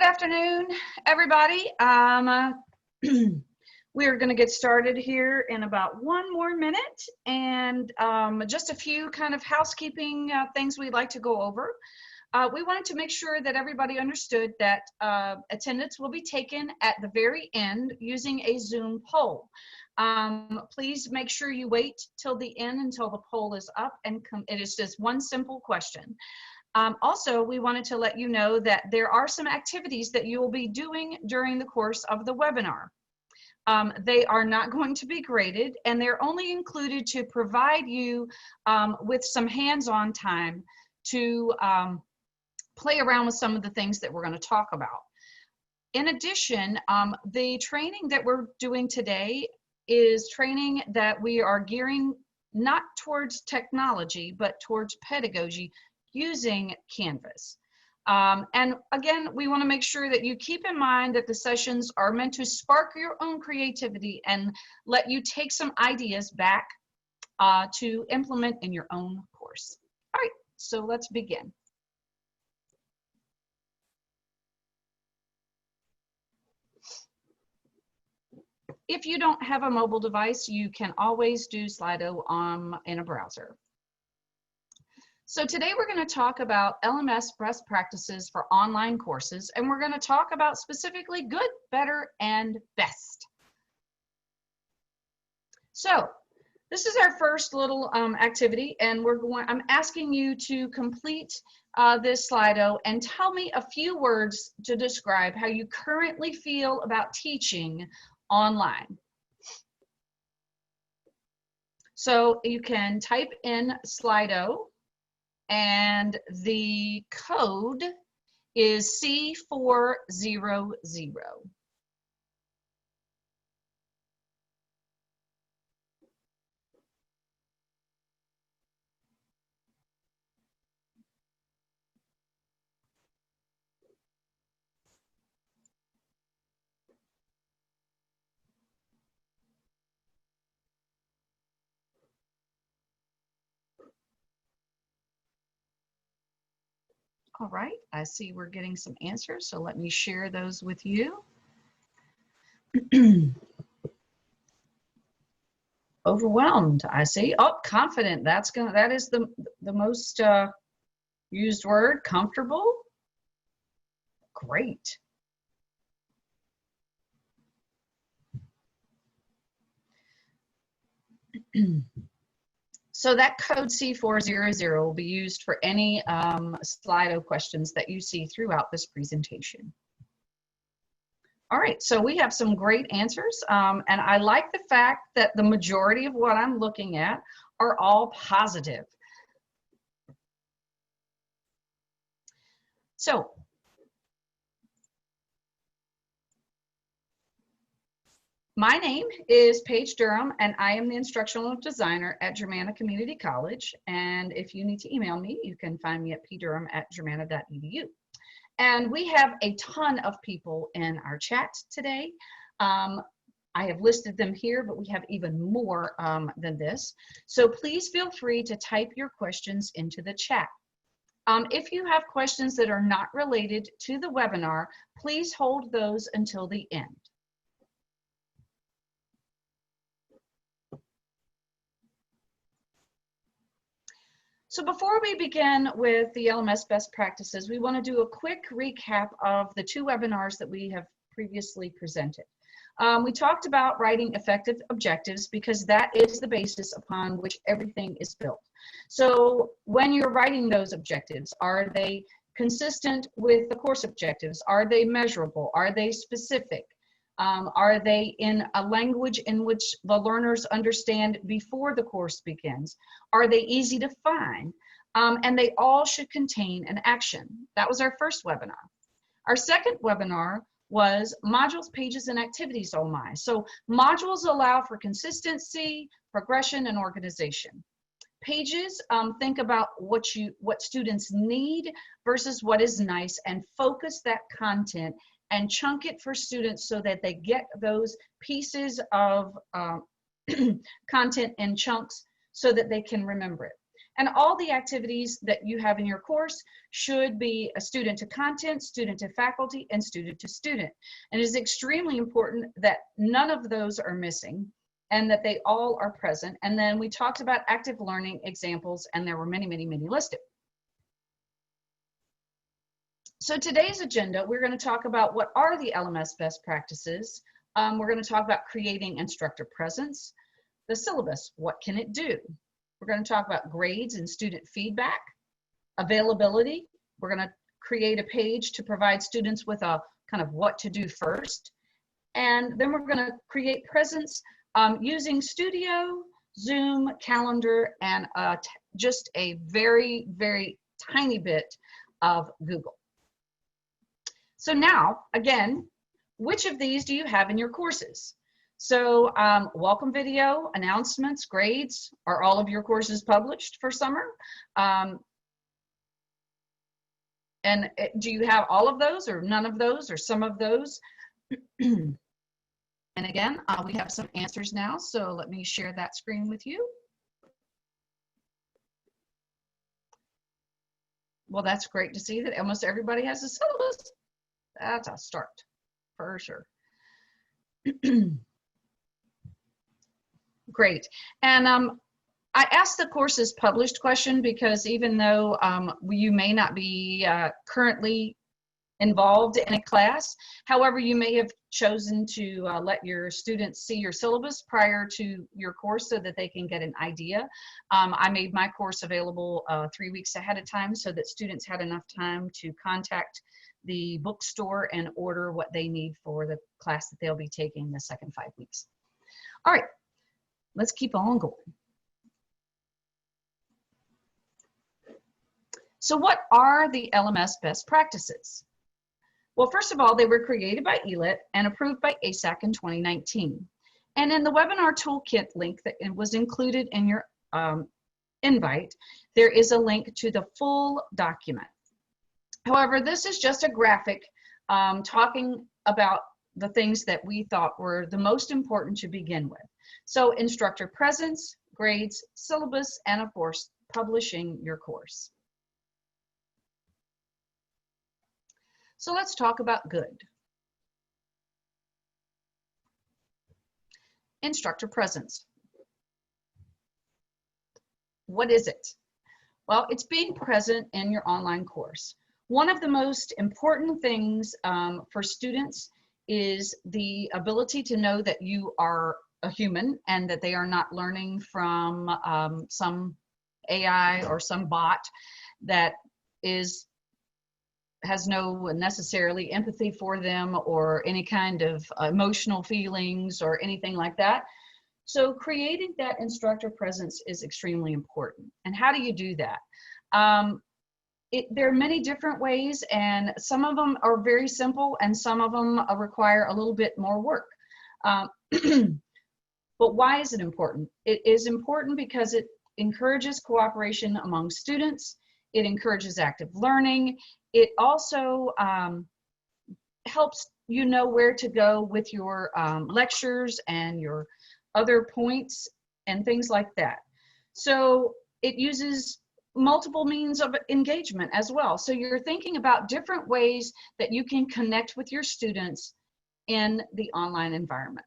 Good afternoon, everybody. We're going to get started here in about one more minute, and just a few kind of housekeeping things we'd like to go over. We wanted to make sure that everybody understood that attendance will be taken at the very end using a Zoom poll. Please make sure you wait till the end until the poll is up, and it is just one simple question. Also, we wanted to let you know that there are some activities that you will be doing during the course of the webinar. They are not going to be graded, and they're only included to provide you with some hands-on time to play around with some of the things that we're going to talk about. In addition, the training that we're doing today is training that we are gearing not towards technology, but towards pedagogy using Canvas. And again, we want to make sure that you keep in mind that the sessions are meant to spark your own creativity and let you take some ideas back to implement in your own course. All right, so let's begin. If you don't have a mobile device, you can always do Slido in a browser. So today we're going to talk about LMS best practices for online courses, and we're going to talk about specifically good, better, and best. So this is our first little activity, and I'm asking you to complete this Slido and tell me a few words to describe how you currently feel about teaching online. So you can type in Slido, and the code is C400. All right, I see we're getting some answers, so let me share those with you. Overwhelmed, I see. Oh, confident. That is the most used word. Comfortable. Great. So that code C400 will be used for any Slido questions that you see throughout this presentation. All right, so we have some great answers, and I like the fact that the majority of what I'm looking at are all positive. So, my name is Paige Durham, and I am the instructional designer at Germanna Community College. And if you need to email me, you can find me at pdurham@germanna.edu. And we have a ton of people in our chat today. I have listed them here, but we have even more than this. So please feel free to type your questions into the chat. If you have questions that are not related to the webinar, please hold those until the end. So before we begin with the LMS best practices, we want to do a quick recap of the two webinars that we have previously presented. We talked about writing effective objectives because that is the basis upon which everything is built. So when you're writing those objectives, are they consistent with the course objectives? Are they measurable? Are they specific? Are they in a language in which the learners understand before the course begins? Are they easy to find? And they all should contain an action. That was our first webinar. Our second webinar was modules, pages, and activities, oh my. So modules allow for consistency, progression, and organization. Pages, think about what students need versus what is nice, and focus that content and chunk it for students so that they get those pieces of content in chunks so that they can remember it. And all the activities that you have in your course should be a student to content, student to faculty, and student to student. And it is extremely important that none of those are missing and that they all are present. And then we talked about active learning examples, and there were many, many, many listed. So today's agenda, we're going to talk about what are the LMS best practices. We're going to talk about creating instructor presence, the syllabus, what can it do? We're going to talk about grades and student feedback, availability. We're going to create a page to provide students with a kind of what to do first. And then we're going to create presence using Studio, Zoom, Calendar, and just a very, very tiny bit of Google. So now, again, which of these do you have in your courses? So welcome video, announcements, grades. Are all of your courses published for summer? And do you have all of those or none of those or some of those? And again, we have some answers now, so let me share that screen with you. Well, that's great to see that almost everybody has a syllabus. That's a start, for sure. Great. And I asked the courses published question because even though you may not be currently involved in a class, however, you may have chosen to let your students see your syllabus prior to your course so that they can get an idea. I made my course available 3 weeks ahead of time so that students had enough time to contact the bookstore and order what they need for the class that they'll be taking the second 5 weeks. All right, let's keep on going. So what are the LMS best practices? Well, first of all, they were created by ELIT and approved by ASAC in 2019. And in the webinar toolkit link that was included in your invite, there is a link to the full document. However, this is just a graphic talking about the things that we thought were the most important to begin with. So instructor presence, grades, syllabus, and of course, publishing your course. So let's talk about good. Instructor presence. What is it? Well, it's being present in your online course. One of the most important things for students is the ability to know that you are a human and that they are not learning from some AI or some bot that has no necessarily empathy for them or any kind of emotional feelings or anything like that. So creating that instructor presence is extremely important. And how do you do that? There are many different ways, and some of them are very simple and some of them require a little bit more work. But why is it important? It is important because it encourages cooperation among students. It encourages active learning. It also helps you know where to go with your lectures and your other points and things like that. So it uses multiple means of engagement as well. So you're thinking about different ways that you can connect with your students in the online environment.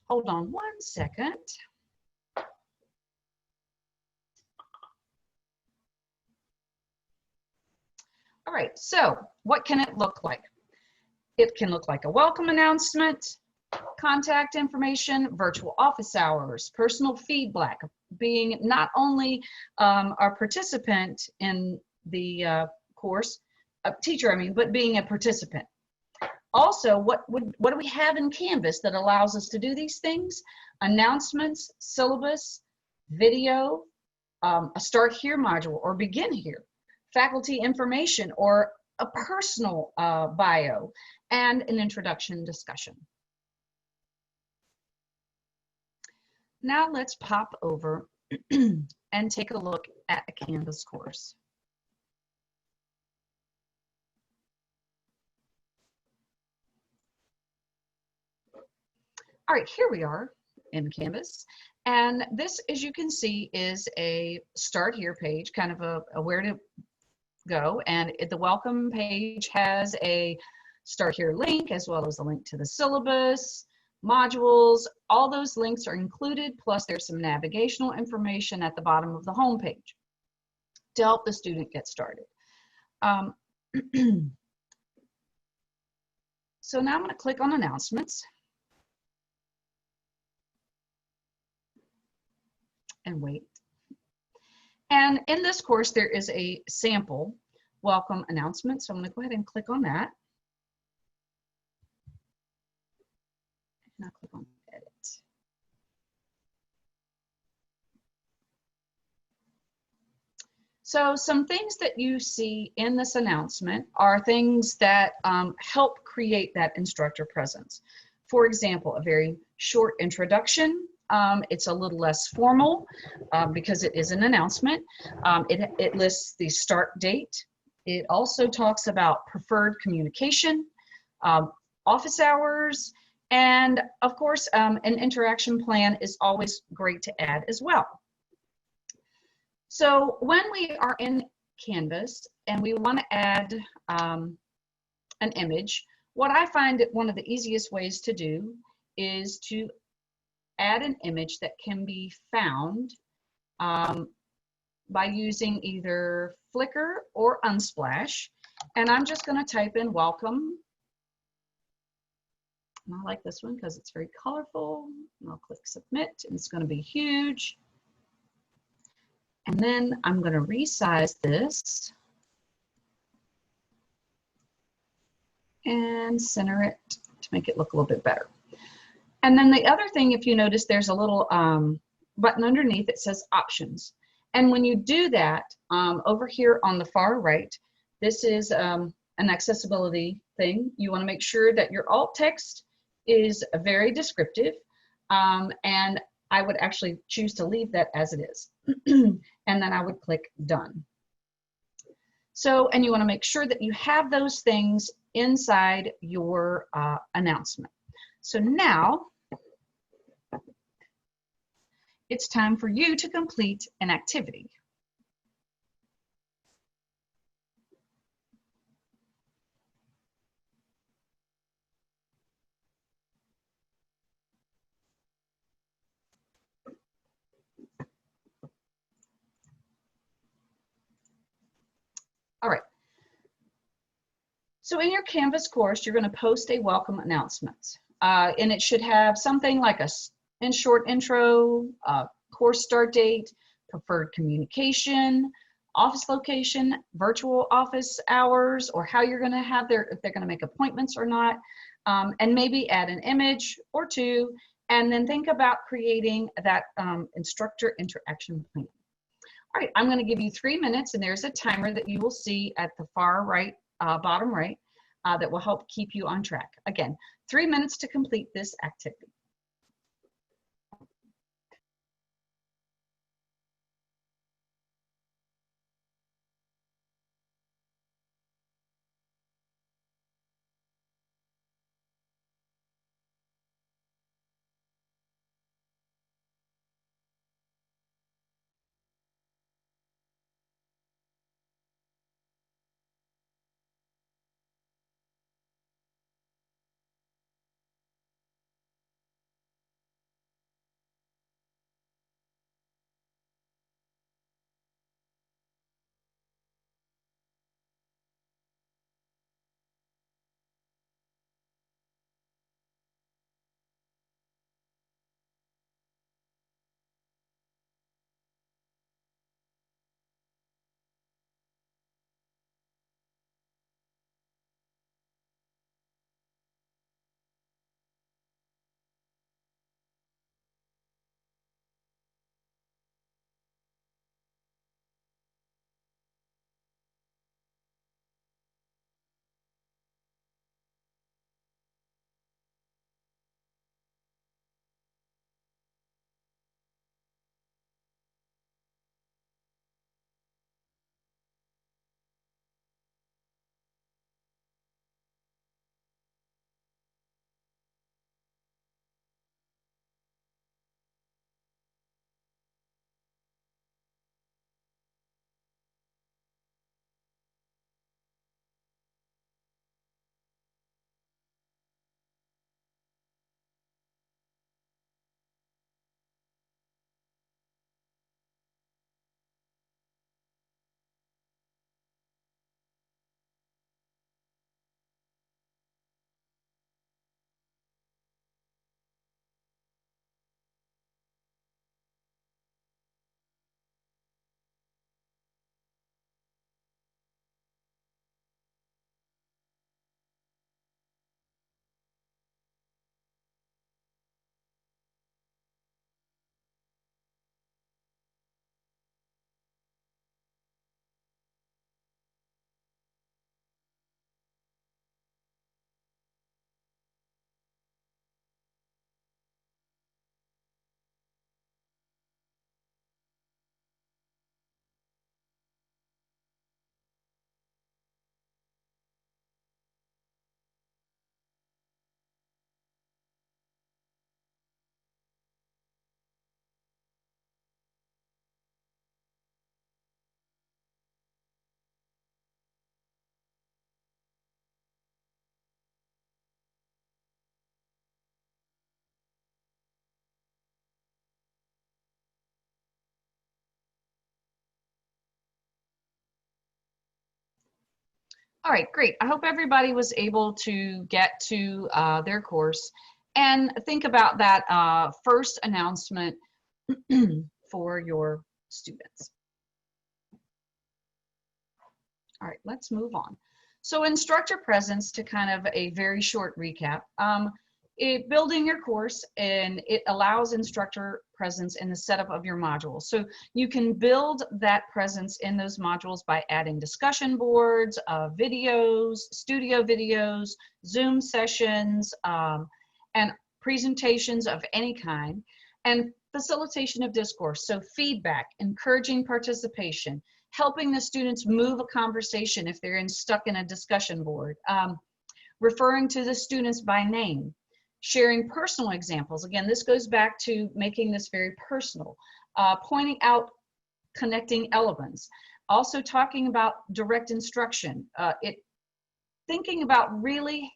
Hold on 1 second. All right, so what can it look like? It can look like a welcome announcement, contact information, virtual office hours, personal feedback, being not only a participant in the course, a teacher, I mean, but being a participant. Also, what do we have in Canvas that allows us to do these things? Announcements, syllabus, video, a start here module or begin here, faculty information or a personal bio, and an introduction discussion. Now let's pop over and take a look at a Canvas course. All right, here we are in Canvas. And this, as you can see, is a start here page, kind of a where to go. And the welcome page has a start here link, as well as a link to the syllabus, modules. All those links are included, plus there's some navigational information at the bottom of the home page to help the student get started. So now I'm going to click on announcements and wait. And in this course, there is a sample welcome announcement. So I'm going to go ahead and click on that. Now click on edit. So some things that you see in this announcement are things that help create that instructor presence. For example, a very short introduction. It's a little less formal because it is an announcement. It lists the start date. It also talks about preferred communication, office hours, and of course, an interaction plan is always great to add as well. So when we are in Canvas and we want to add an image, what I find that one of the easiest ways to do is to add an image that can be found by using either Flickr or Unsplash. And I'm just going to type in welcome. And I like this one because it's very colorful. And I'll click submit, and it's going to be huge. And then I'm going to resize this and center it to make it look a little bit better. And then the other thing, if you notice, there's a little button underneath that says options. And when you do that, over here on the far right, this is an accessibility thing. You want to make sure that your alt text is very descriptive, and I would actually choose to leave that as it is. And then I would click done. So, and you want to make sure that you have those things inside your announcement. So now it's time for you to complete an activity. All right. So in your Canvas course, you're going to post a welcome announcement. And it should have something like a short intro, course start date, preferred communication, office location, virtual office hours, or how you're going to have if they're going to make appointments or not, and maybe add an image or two, and then think about creating that instructor interaction plan. All right, I'm going to give you 3 minutes, and there's a timer that you will see at the far right, bottom right, that will help keep you on track. Again, 3 minutes to complete this activity. All right, great. I hope everybody was able to get to their course and think about that first announcement for your students. All right, let's move on. So instructor presence, to kind of a very short recap. Building your course, and it allows instructor presence in the setup of your modules. So you can build that presence in those modules by adding discussion boards, videos, studio videos, Zoom sessions, and presentations of any kind, and facilitation of discourse. So feedback, encouraging participation, helping the students move a conversation if they're stuck in a discussion board, referring to the students by name, sharing personal examples. Again, this goes back to making this very personal, pointing out connecting elements, also talking about direct instruction, thinking about really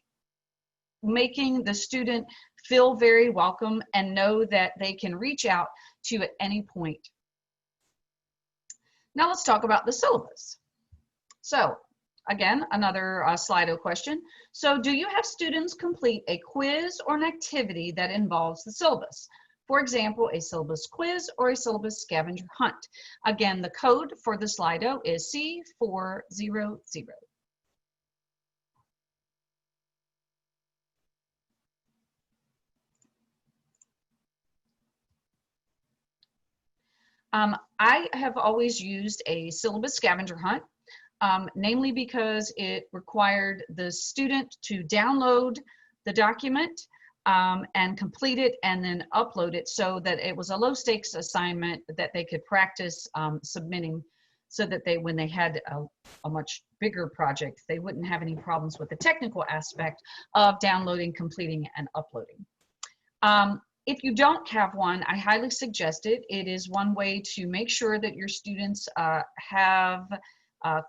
making the student feel very welcome and know that they can reach out to you at any point. Now let's talk about the syllabus. So again, another Slido question. So do you have students complete a quiz or an activity that involves the syllabus? For example, a syllabus quiz or a syllabus scavenger hunt. Again, the code for the Slido is C400. I have always used a syllabus scavenger hunt, namely because it required the student to download the document and complete it and then upload it, so that it was a low stakes assignment that they could practice submitting, so that they, when they had a much bigger project, they wouldn't have any problems with the technical aspect of downloading, completing, and uploading. If you don't have one, I highly suggest it. It is one way to make sure that your students have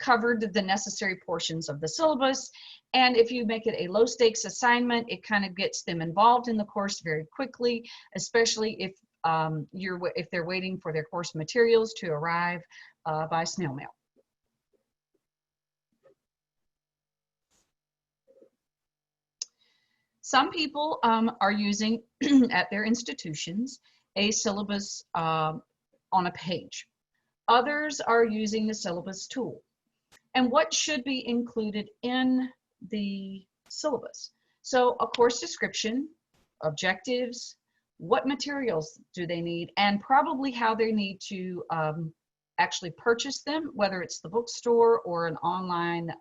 covered the necessary portions of the syllabus. And if you make it a low stakes assignment, it kind of gets them involved in the course very quickly, especially if if they're waiting for their course materials to arrive by snail mail. Some people are using at their institutions a syllabus on a page. Others are using the syllabus tool. And what should be included in the syllabus? So a course description, objectives, what materials do they need, and probably how they need to actually purchase them, whether it's the bookstore or an online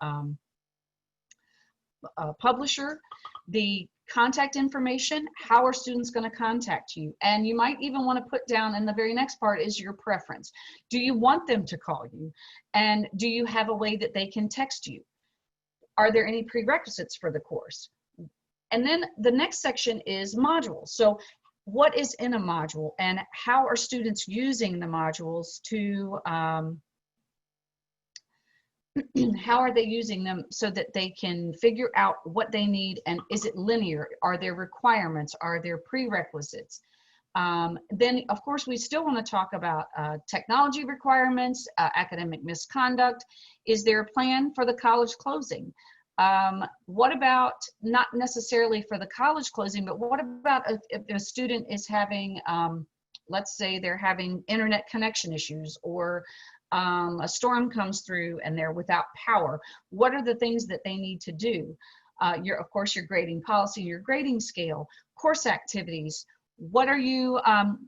publisher, the contact information, how are students going to contact you? And you might even want to put down in the very next part is your preference. Do you want them to call you? And do you have a way that they can text you? Are there any prerequisites for the course? And then the next section is modules. So what is in a module, and how are students using the modules to how are they using them so that they can figure out what they need, and is it linear? Are there requirements? Are there prerequisites? Then, of course, we still want to talk about technology requirements, academic misconduct. Is there a plan for the college closing? What about, not necessarily for the college closing, but what about if a student is having, let's say they're having internet connection issues, or a storm comes through and they're without power? What are the things that they need to do? Of course, your grading policy, your grading scale, course activities. What are you?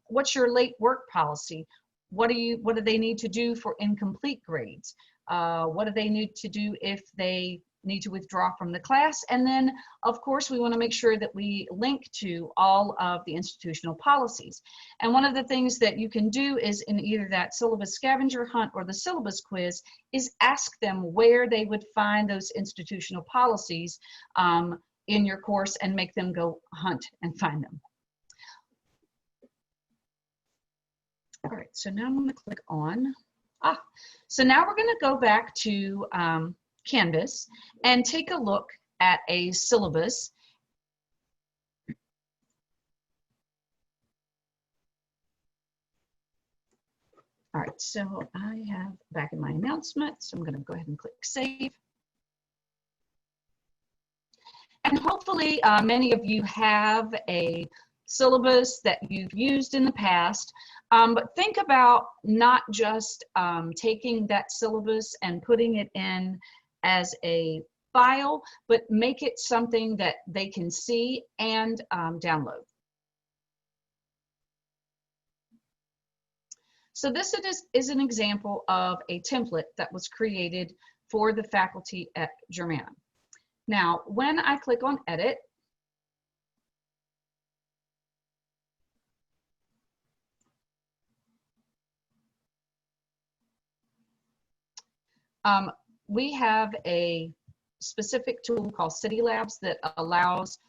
What's your late work policy? What do they need to do for incomplete grades? What do they need to do if they need to withdraw from the class? And then, of course, we want to make sure that we link to all of the institutional policies. And one of the things that you can do is, in either that syllabus scavenger hunt or the syllabus quiz, is ask them where they would find those institutional policies in your course, and make them go hunt and find them. All right, so now I'm going to click on, so now we're going to go back to Canvas and take a look at a syllabus. All right, so I have back in my announcement, so I'm going to go ahead and click save. And hopefully many of you have a syllabus that you've used in the past, but think about not just taking that syllabus and putting it in as a file, but make it something that they can see and download. So this is an example of a template that was created for the faculty at Germanna. Now, when I click on edit, we have a specific tool called City Labs that allows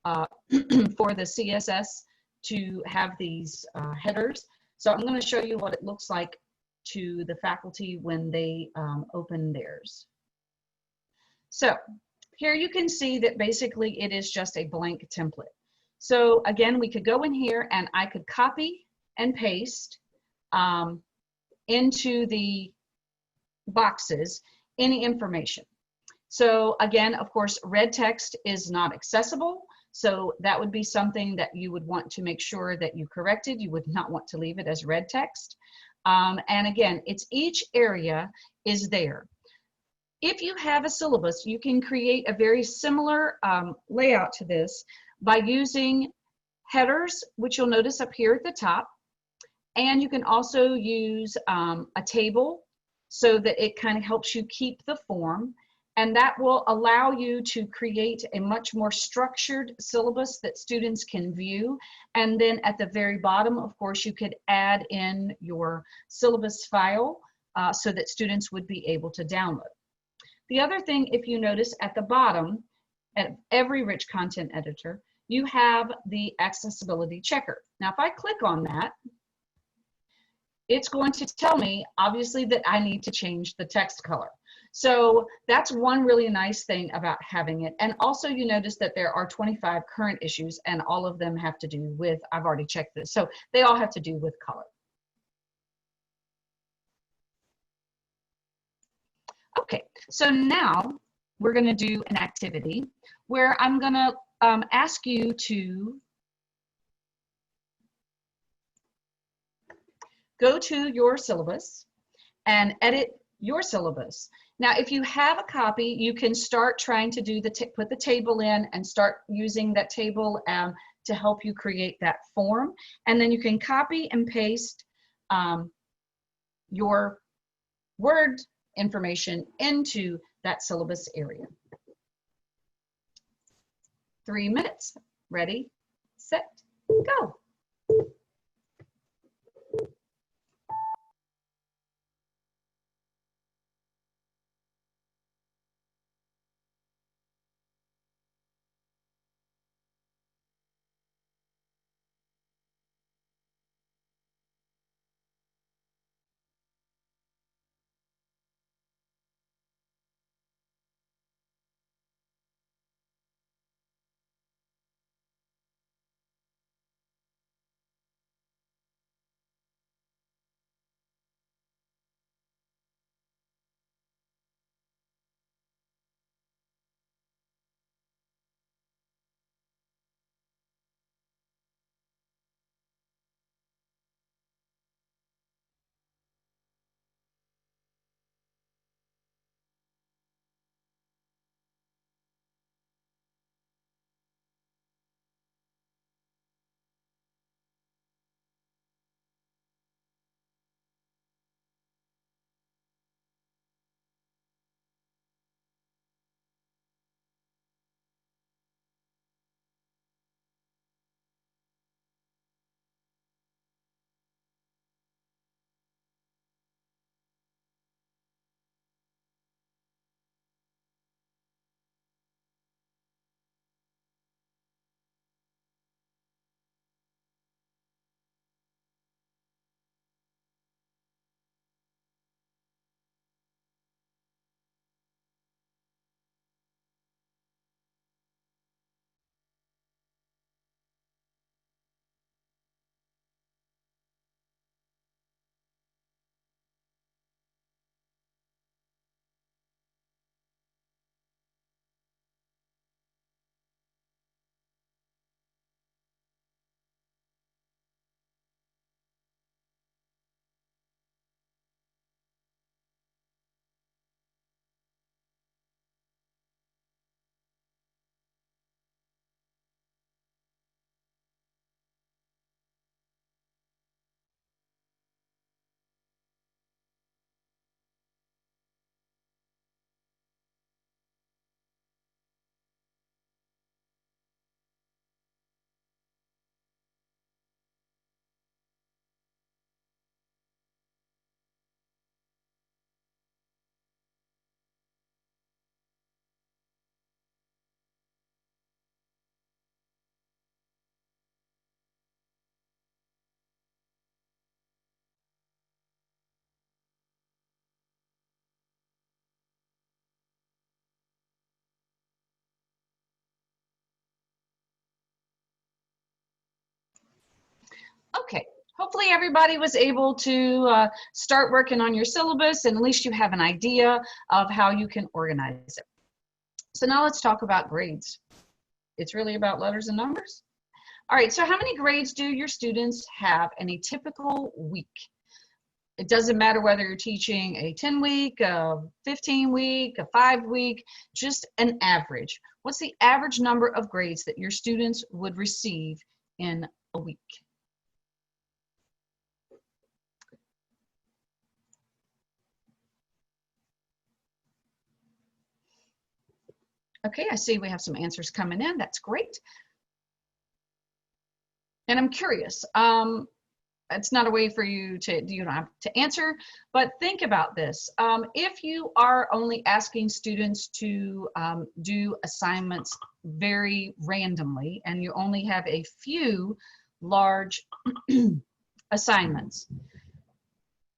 for the CSS to have these headers. So I'm going to show you what it looks like to the faculty when they open theirs. So here you can see that basically it is just a blank template. So again, we could go in here and I could copy and paste into the boxes any information. So again, of course, red text is not accessible. So that would be something that you would want to make sure that you corrected. You would not want to leave it as red text. And again, it's each area is there. If you have a syllabus, you can create a very similar layout to this by using headers, which you'll notice up here at the top. And you can also use a table so that it kind of helps you keep the form. And that will allow you to create a much more structured syllabus that students can view. And then at the very bottom, of course, you could add in your syllabus file so that students would be able to download. The other thing, if you notice at the bottom, at every rich content editor, you have the accessibility checker. Now, if I click on that, it's going to tell me, obviously, that I need to change the text color. So that's one really nice thing about having it. And also you notice that there are 25 current issues and all of them have to do with, I've already checked this, so they all have to do with color. Okay, so now we're going to do an activity where I'm going to ask you to go to your syllabus and edit your syllabus. Now, if you have a copy, you can start trying to do put the table in and start using that table to help you create that form. And then you can copy and paste your Word information into that syllabus area. 3 minutes. Ready, set, go. hopefully everybody was able to start working on your syllabus, and at least you have an idea of how you can organize it. So now let's talk about grades. It's really about letters and numbers. All right, so how many grades do your students have in a typical week? It doesn't matter whether you're teaching a 10-week, a 15-week, a 5-week, just an average. What's the average number of grades that your students would receive in a week? Okay, I see we have some answers coming in. That's great. And I'm curious. It's not a way for you to, you don't have to answer, but think about this. If you are only asking students to do assignments very randomly, and you only have a few large assignments,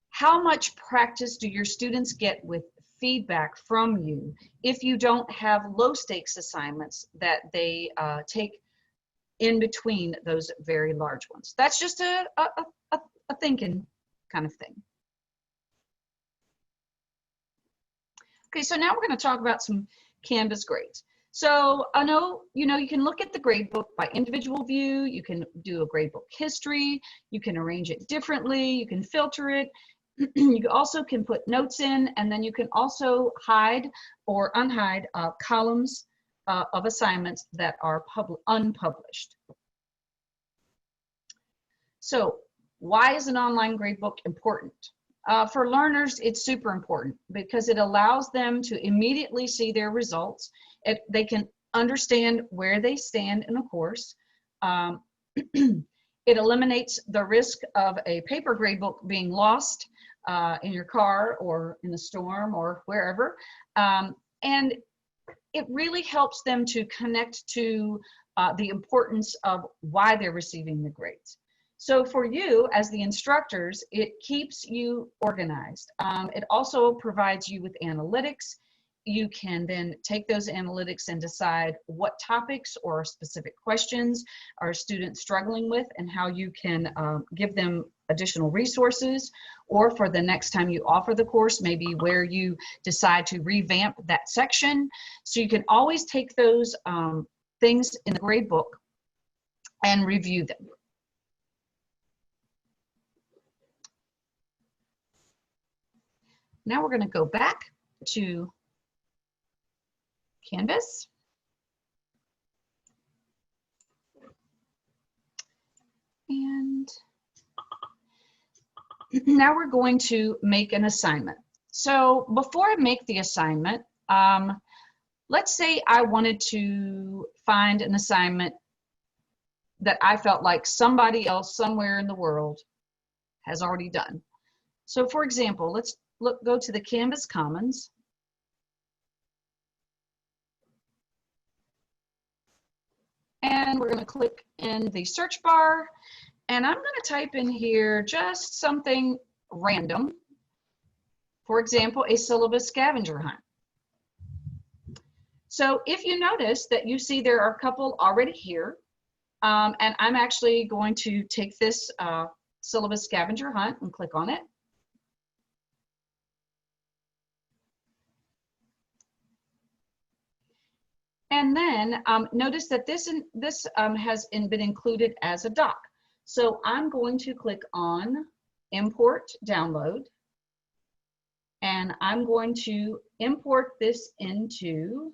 how much practice do your students get with feedback from you if you don't have low stakes assignments that they take in between those very large ones? That's just a thinking kind of thing. Okay, so now we're going to talk about some Canvas grades. So I know, you can look at the grade book by individual view. You can do a grade book history. You can arrange it differently. You can filter it. You also can put notes in, and then you can also hide or unhide columns of assignments that are unpublished. So why is an online gradebook important? For learners, it's super important because it allows them to immediately see their results. They can understand where they stand in a course. It eliminates the risk of a paper gradebook being lost in your car or in a storm or wherever. And it really helps them to connect to the importance of why they're receiving the grades. So for you as the instructors, it keeps you organized. It also provides you with analytics. You can then take those analytics and decide what topics or specific questions are students struggling with and how you can give them additional resources, or for the next time you offer the course, maybe where you decide to revamp that section. So you can always take those things in the grade book and review them. Now we're going to go back to Canvas. And now we're going to make an assignment. So before I make the assignment, let's say I wanted to find an assignment that I felt like somebody else somewhere in the world has already done. So for example, let's go to the Canvas Commons. And we're going to click in the search bar, and I'm going to type in here just something random. For example, a syllabus scavenger hunt. So if you notice that you see there are a couple already here, and I'm actually going to take this syllabus scavenger hunt and click on it. And then notice that this has been included as a doc. So I'm going to click on Import Download, and I'm going to import this into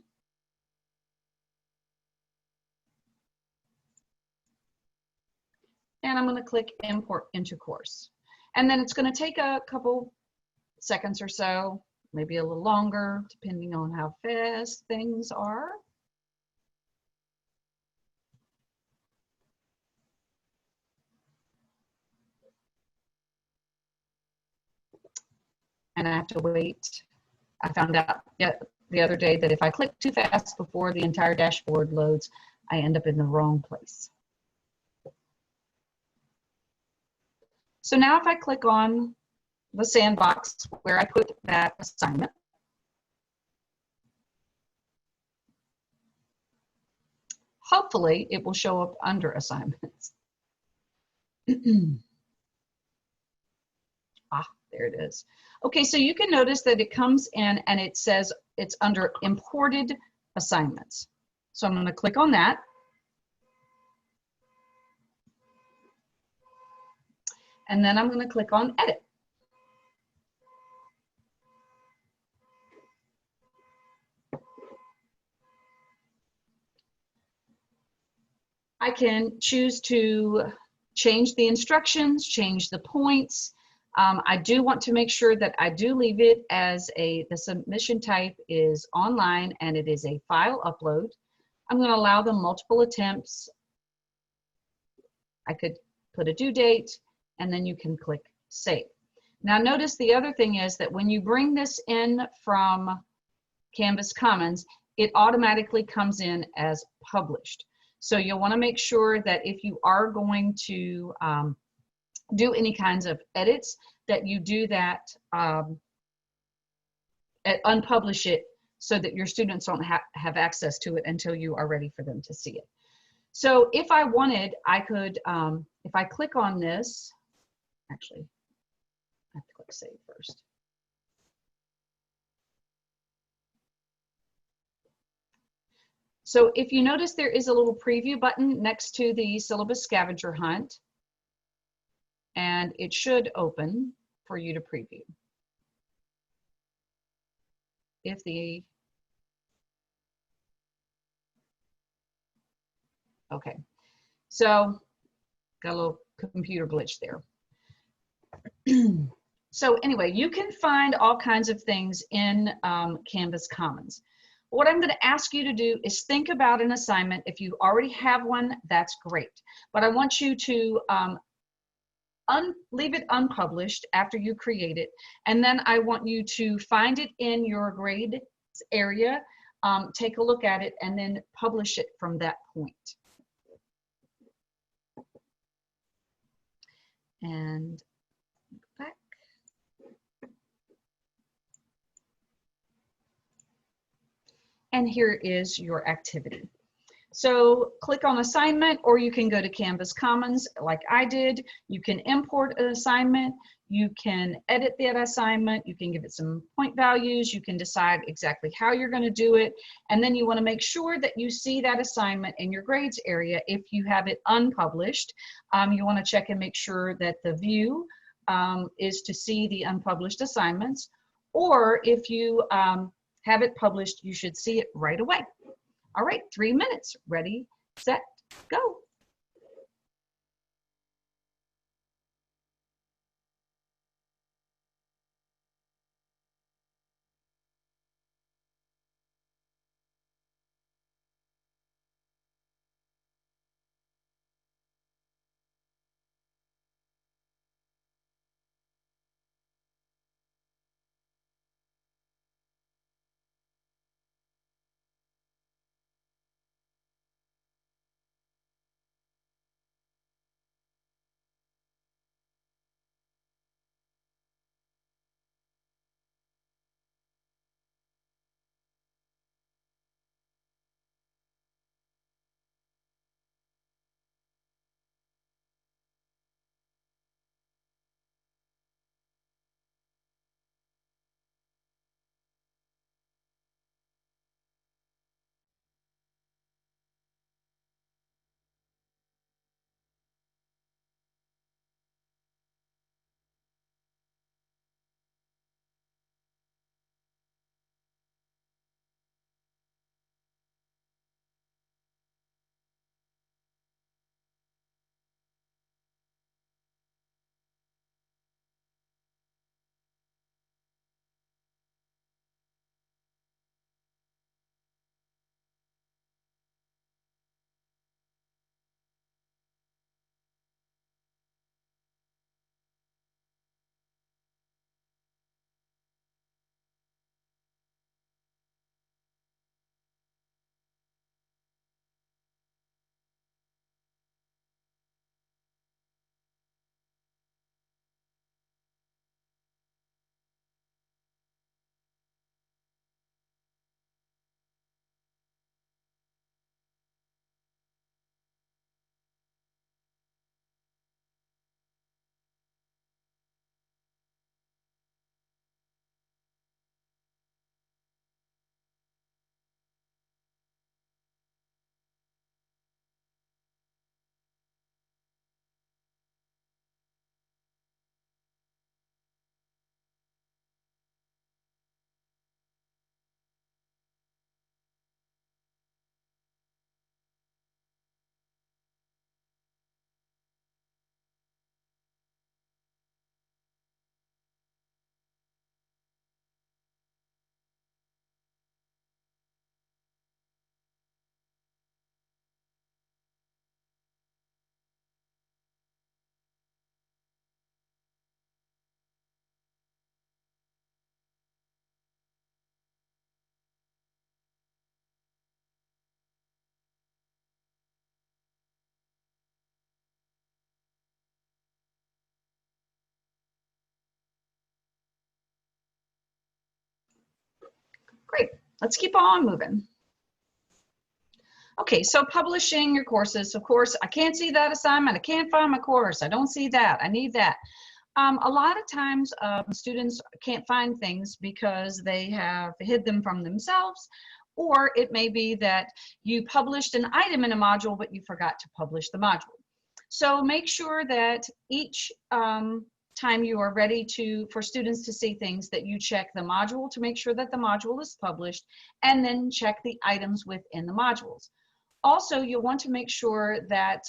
and I'm going to click Import into Course. And then it's going to take a couple seconds or so, maybe a little longer, depending on how fast things are. And I have to wait. I found out the other day that if I click too fast before the entire dashboard loads, I end up in the wrong place. So now if I click on the sandbox where I put that assignment, hopefully it will show up under assignments. Ah, there it is. Okay, so you can notice that it comes in and it says it's under imported assignments. So I'm going to click on that. And then I'm going to click on edit. I can choose to change the instructions, change the points. I do want to make sure that I do leave it as the submission type is online and it is a file upload. I'm going to allow them multiple attempts. I could put a due date and then you can click save. Now notice the other thing is that when you bring this in from Canvas Commons, it automatically comes in as published. So you'll want to make sure that if you are going to do any kinds of edits, that you do that, unpublish it so that your students don't have access to it until you are ready for them to see it. So if I wanted, I could, if I click on this, actually, I have to click save first. So if you notice, there is a little preview button next to the syllabus scavenger hunt, and it should open for you to preview. If the, okay, so got a little computer glitch there. So anyway, you can find all kinds of things in Canvas Commons. What I'm going to ask you to do is think about an assignment. If you already have one, that's great. But I want you to leave it unpublished after you create it. And then I want you to find it in your grades area, take a look at it, and then publish it from that point. And back. And here is your activity. So click on assignment, or you can go to Canvas Commons like I did. You can import an assignment. You can edit that assignment. You can give it some point values. You can decide exactly how you're going to do it. And then you want to make sure that you see that assignment in your grades area. If you have it unpublished, you want to check and make sure that the view is to see the unpublished assignments. Or if you have it published, you should see it right away. All right, 3 minutes. Ready, set, go. let's keep on moving. Okay, so publishing your courses. Of course, I can't see that assignment. I can't find my course. I don't see that. I need that. A lot of times students can't find things because they have hid them from themselves, or it may be that you published an item in a module, but you forgot to publish the module. So make sure that each time you are ready for students to see things, that you check the module to make sure that the module is published, and then check the items within the modules. Also, you'll want to make sure that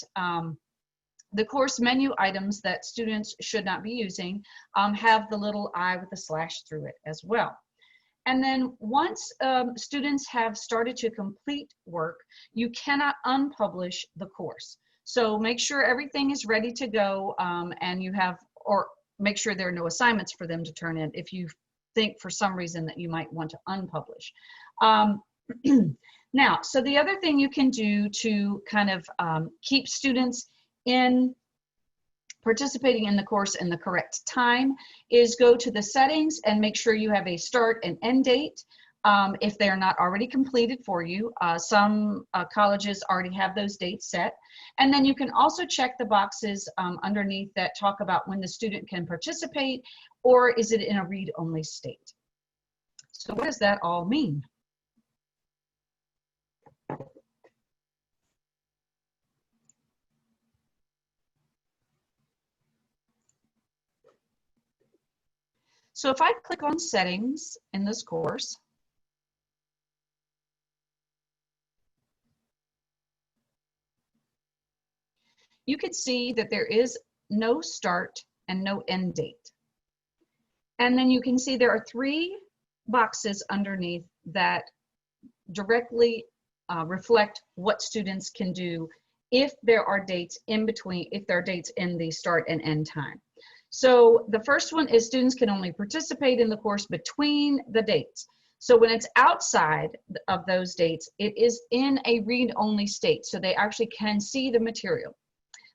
the course menu items that students should not be using have the little I with a slash through it as well. And then once students have started to complete work, you cannot unpublish the course. So make sure everything is ready to go and you have, or make sure there are no assignments for them to turn in if you think for some reason that you might want to unpublish. Now, so the other thing you can do to kind of keep students in participating in the course in the correct time is go to the settings and make sure you have a start and end date if they're not already completed for you. Some colleges already have those dates set. And then you can also check the boxes underneath that talk about when the student can participate, or is it in a read-only state. So what does that all mean? So if I click on settings in this course, you can see that there is no start and no end date. And then you can see there are 3 boxes underneath that directly reflect what students can do if there are dates in between, if there are dates in the start and end time. So the first one is students can only participate in the course between the dates. So when it's outside of those dates, it is in a read-only state, so they actually can see the material.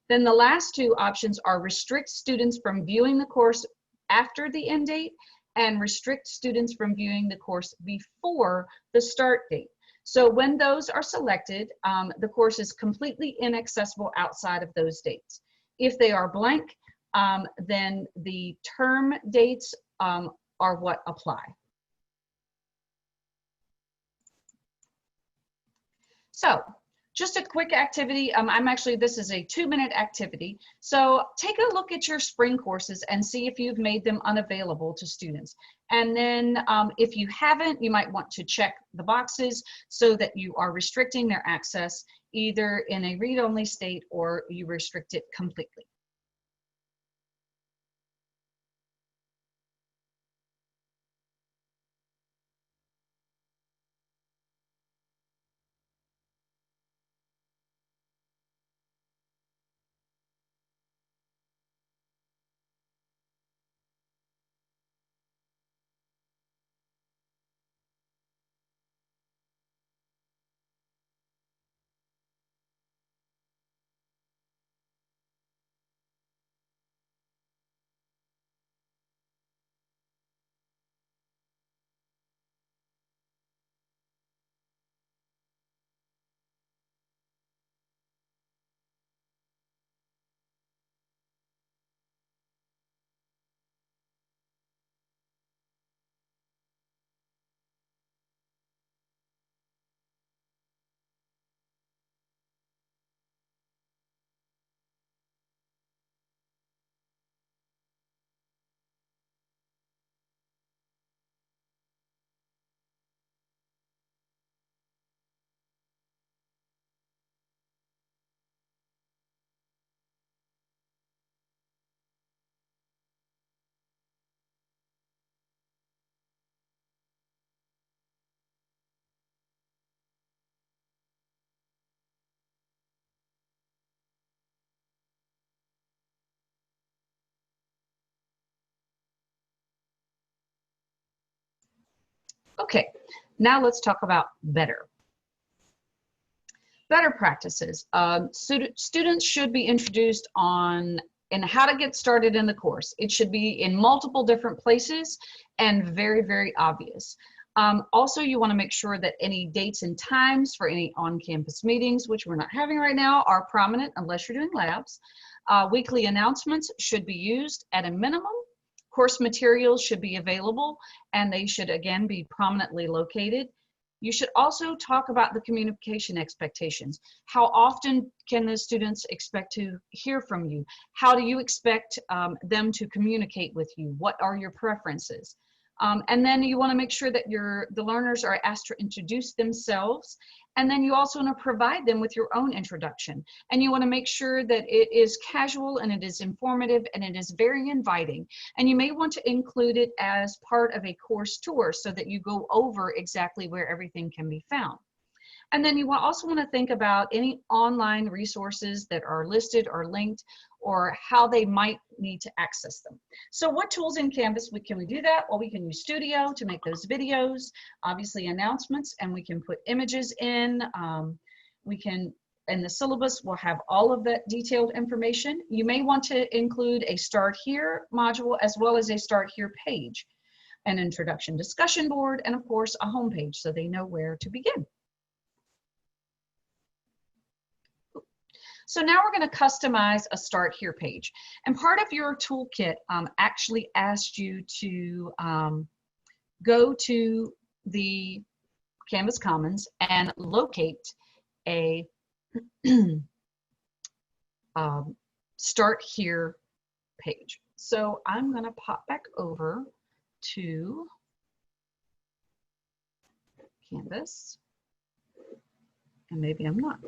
Then the last 2 options are restrict students from viewing the course after the end date and restrict students from viewing the course before the start date. So when those are selected, the course is completely inaccessible outside of those dates. If they are blank, then the term dates are what apply. So just a quick activity. This is a 2-minute activity. So take a look at your spring courses and see if you've made them unavailable to students. And then if you haven't, you might want to check the boxes so that you are restricting their access either in a read-only state or you restrict it completely. Okay, now let's talk about better. Better practices. Students should be introduced in how to get started in the course. It should be in multiple different places and very, very obvious. Also, you want to make sure that any dates and times for any on-campus meetings, which we're not having right now, are prominent unless you're doing labs. Weekly announcements should be used at a minimum. Course materials should be available, and they should, again, be prominently located. You should also talk about the communication expectations. How often can the students expect to hear from you? How do you expect them to communicate with you? What are your preferences? And then you want to make sure that the learners are asked to introduce themselves. And then you also want to provide them with your own introduction. And you want to make sure that it is casual and it is informative and it is very inviting. And you may want to include it as part of a course tour so that you go over exactly where everything can be found. And then you also want to think about any online resources that are listed or linked, or how they might need to access them. So what tools in Canvas can we do that? Well, we can use Studio to make those videos, obviously announcements, and we can put images in. In the syllabus, we'll have all of that detailed information. You may want to include a Start Here module as well as a Start Here page, an introduction discussion board, and of course a home page so they know where to begin. So now we're going to customize a Start Here page. And part of your toolkit actually asked you to go to the Canvas Commons and locate a Start Here page. So I'm going to pop back over to Canvas, and maybe I'm not.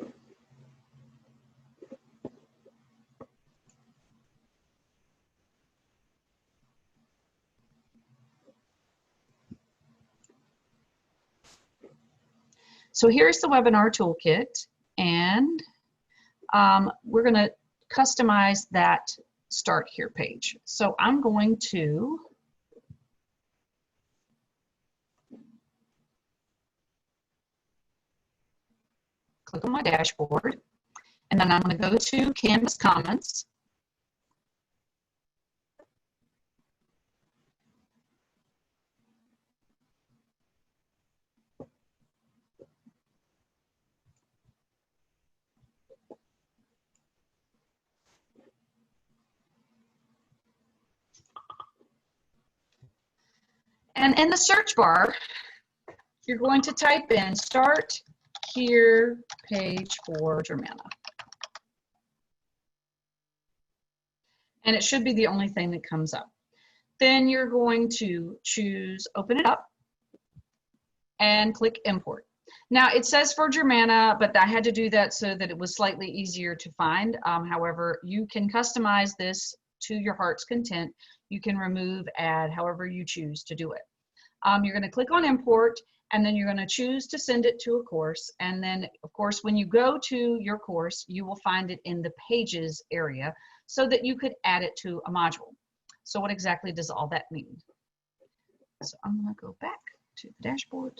So here's the webinar toolkit, and we're going to customize that Start Here page. So I'm going to click on my dashboard, and then I'm going to go to Canvas Commons. And in the search bar, you're going to type in Start Here page for Germana. And it should be the only thing that comes up. Then you're going to choose Open It Up and click Import. Now it says for Germana, but I had to do that so that it was slightly easier to find. However, you can customize this to your heart's content. You can remove, add, however you choose to do it. You're going to click on Import, and then you're going to choose to send it to a course. And then, of course, when you go to your course, you will find it in the Pages area so that you could add it to a module. So what exactly does all that mean? So I'm going to go back to the dashboard.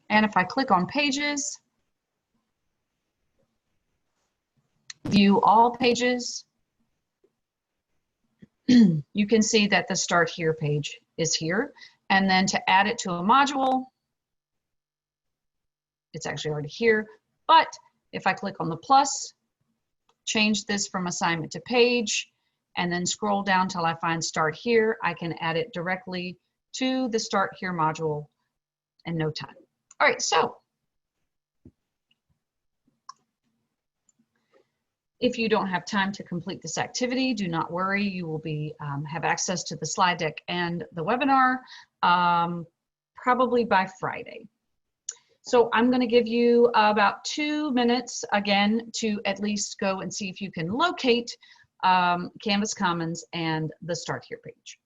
And if I click on Pages, View All Pages, you can see that the Start Here page is here. And then to add it to a module, it's actually already here. But if I click on the plus, change this from assignment to page, and then scroll down till I find Start Here, I can add it directly to the Start Here module in no time. All right, so if you don't have time to complete this activity, do not worry. You will have access to the slide deck and the webinar probably by Friday. So I'm going to give you about 2 minutes again to at least go and see if you can locate Canvas Commons and the Start Here page.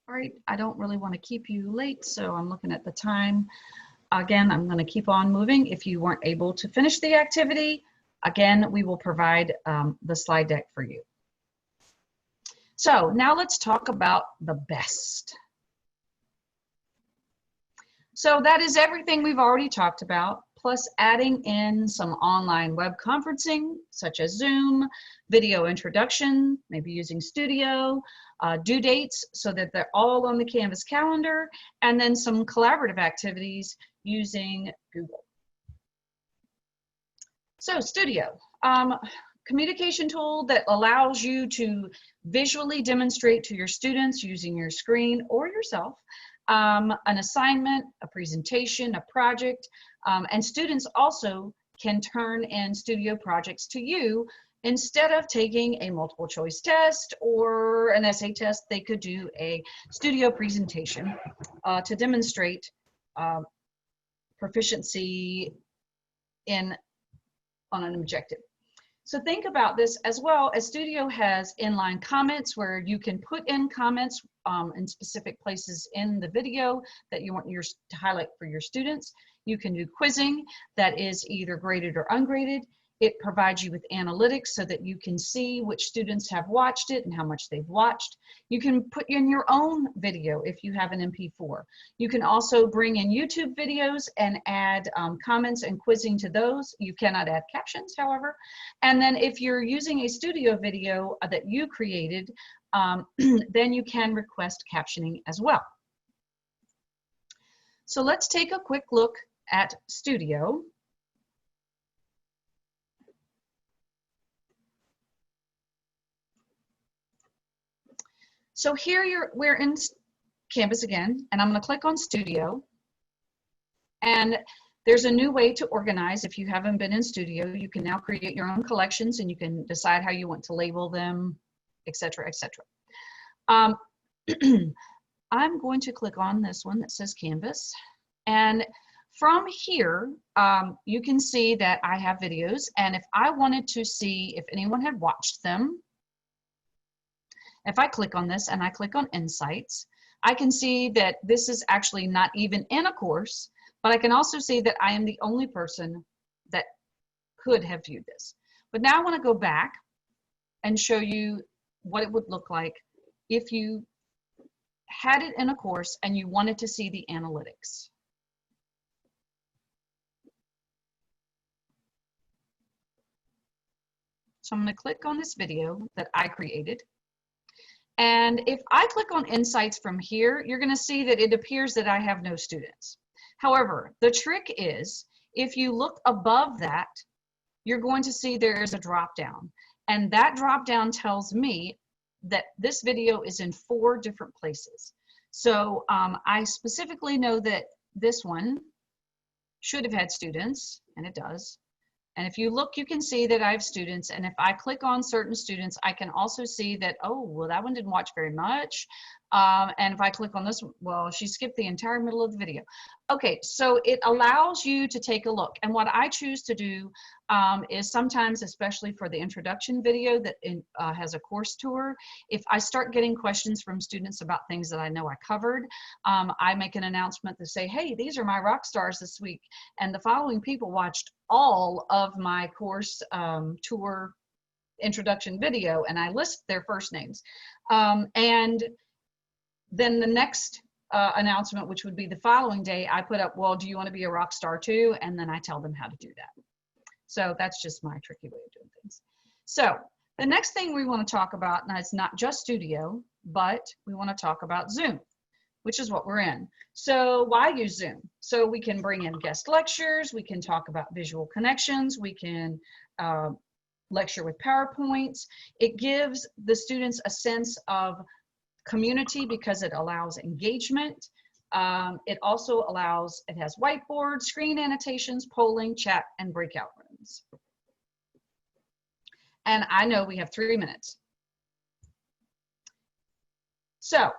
All right, I don't really want to keep you late, so I'm looking at the time. Again, I'm going to keep on moving. If you weren't able to finish the activity, again, we will provide the slide deck for you. So now let's talk about the best. So that is everything we've already talked about, plus adding in some online web conferencing, such as Zoom, video introduction, maybe using Studio, due dates so that they're all on the Canvas calendar, and then some collaborative activities using Google. So Studio, communication tool that allows you to visually demonstrate to your students using your screen or yourself an assignment, a presentation, a project, and students also can turn in studio projects to you. Instead of taking a multiple choice test or an essay test, they could do a studio presentation to demonstrate proficiency on an objective. So think about this as well, as Studio has inline comments where you can put in comments in specific places in the video that you want to highlight for your students. You can do quizzing that is either graded or ungraded. It provides you with analytics so that you can see which students have watched it and how much they've watched. You can put in your own video if you have an MP4. You can also bring in YouTube videos and add comments and quizzing to those. You cannot add captions, however. And then if you're using a studio video that you created, then you can request captioning as well. So let's take a quick look at Studio. So here we're in Canvas again, and I'm going to click on Studio. And there's a new way to organize. If you haven't been in Studio, you can now create your own collections and you can decide how you want to label them, etc., etc. I'm going to click on this one that says Canvas. And from here, you can see that I have videos. And if I wanted to see if anyone had watched them, if I click on this and I click on Insights, I can see that this is actually not even in a course, but I can also see that I am the only person that could have viewed this. But now I want to go back and show you what it would look like if you had it in a course and you wanted to see the analytics. So I'm going to click on this video that I created. And if I click on Insights from here, you're going to see that it appears that I have no students. However, the trick is if you look above that, you're going to see there is a drop down. And that drop down tells me that this video is in 4 different places. So I specifically know that this one should have had students, and it does. And if you look, you can see that I have students. And if I click on certain students, I can also see that, oh, well, that one didn't watch very much. And if I click on this one, well, she skipped the entire middle of the video. Okay, so it allows you to take a look. And what I choose to do is sometimes, especially for the introduction video that has a course tour, if I start getting questions from students about things that I know I covered, I make an announcement to say, hey, these are my rock stars this week. And the following people watched all of my course tour introduction video, and I list their first names. And then the next announcement, which would be the following day, I put up, well, do you want to be a rock star too? And then I tell them how to do that. So that's just my tricky way of doing things. So the next thing we want to talk about, now it's not just Studio, but we want to talk about Zoom, which is what we're in. So why use Zoom? So we can bring in guest lectures, we can talk about visual connections, we can lecture with PowerPoints. It gives the students a sense of community because it allows engagement. It also allows, it has whiteboard, screen annotations, polling, chat, and breakout rooms. And I know we have 3 minutes. So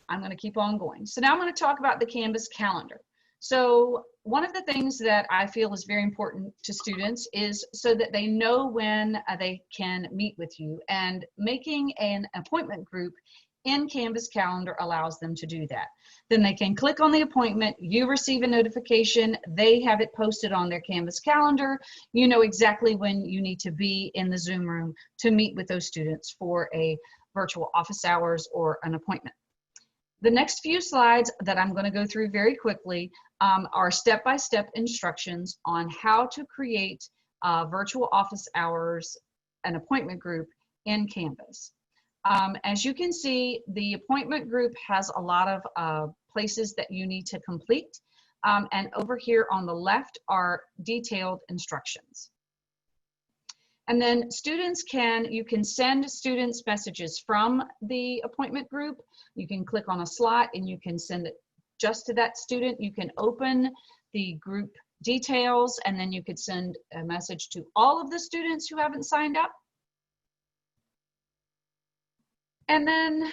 I'm going to keep on going. So now I'm going to talk about the Canvas calendar. So one of the things that I feel is very important to students is so that they know when they can meet with you, and making an appointment group in Canvas Calendar allows them to do that. Then they can click on the appointment, you receive a notification, they have it posted on their Canvas calendar, you know exactly when you need to be in the Zoom room to meet with those students for a virtual office hours or an appointment. The next few slides that I'm going to go through very quickly are step-by-step instructions on how to create virtual office hours, an appointment group in Canvas. As you can see, the appointment group has a lot of places that you need to complete. And over here on the left are detailed instructions. And then you can send students messages from the appointment group. You can click on a slot and you can send it just to that student. You can open the group details and then you could send a message to all of the students who haven't signed up. And then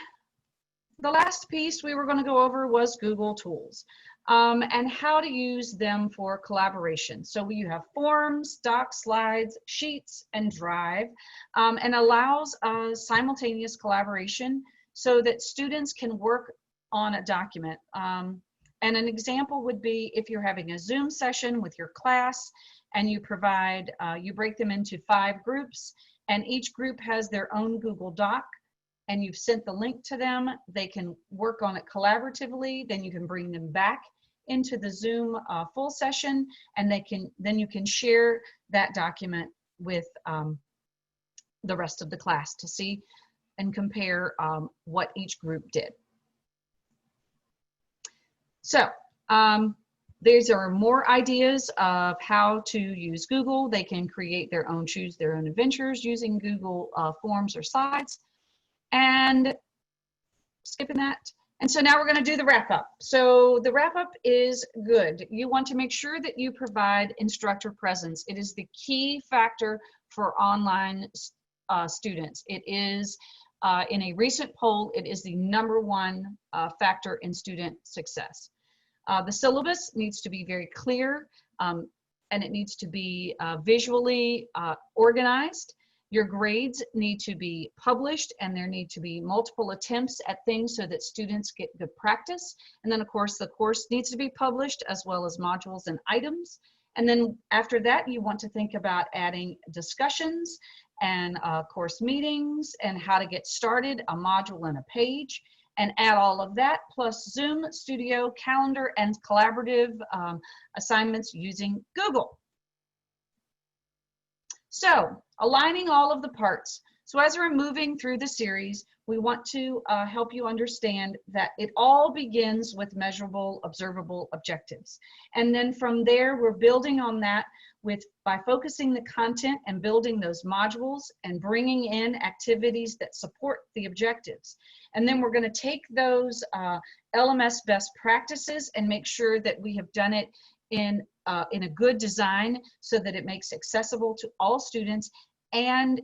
the last piece we were going to go over was Google Tools and how to use them for collaboration. So you have Forms, Docs, Slides, Sheets, and Drive, and allows simultaneous collaboration so that students can work on a document. And an example would be if you're having a Zoom session with your class and you break them into 5 groups, and each group has their own Google Doc, and you've sent the link to them, they can work on it collaboratively, then you can bring them back into the Zoom full session, and then you can share that document with the rest of the class to see and compare what each group did. So these are more ideas of how to use Google. They can create their own, choose their own adventures using Google Forms or Slides. And skipping that. And so now we're going to do the wrap up. So the wrap up is good. You want to make sure that you provide instructor presence. It is the key factor for online students. It is, in a recent poll, it is the #1 factor in student success. The syllabus needs to be very clear and it needs to be visually organized. Your grades need to be published and there need to be multiple attempts at things so that students get good practice. And then of course the course needs to be published as well as modules and items. And then after that you want to think about adding discussions and course meetings and how to get started, a module and a page, and add all of that plus Zoom, Studio, Calendar, and collaborative assignments using Google. So, aligning all of the parts. So as we're moving through the series, we want to help you understand that it all begins with measurable, observable objectives. And then from there, we're building on that by focusing the content and building those modules and bringing in activities that support the objectives. And then we're going to take those LMS best practices and make sure that we have done it in a good design so that it makes accessible to all students and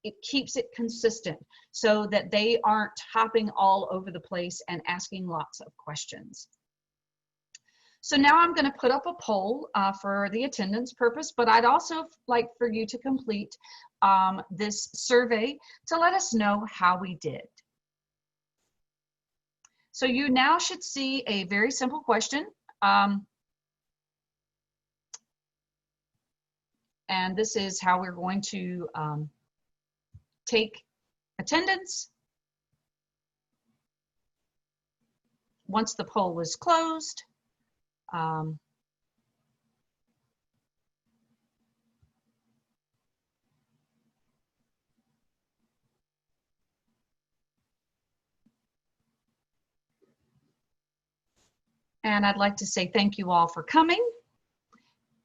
it keeps it consistent so that they aren't hopping all over the place and asking lots of questions. So now I'm going to put up a poll for the attendance purpose, but I'd also like for you to complete this survey to let us know how we did. So you now should see a very simple question. And this is how we're going to take attendance. Once the poll was closed, and I'd like to say thank you all for coming.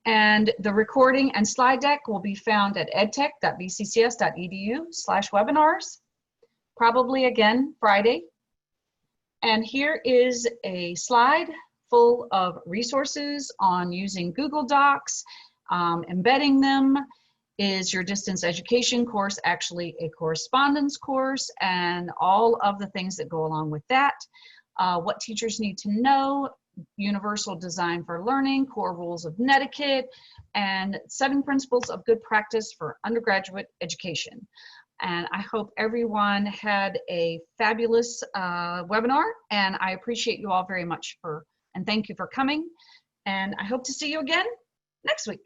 And the recording and slide deck will be found at edtech.bccs.edu/webinars, probably again Friday. And here is a slide full of resources on using Google Docs, embedding them. Is your distance education course actually a correspondence course, and all of the things that go along with that. What teachers need to know, universal design for learning, core rules of netiquette, and 7 principles of good practice for undergraduate education. And I hope everyone had a fabulous webinar, and I appreciate you all very much and thank you for coming. And I hope to see you again next week.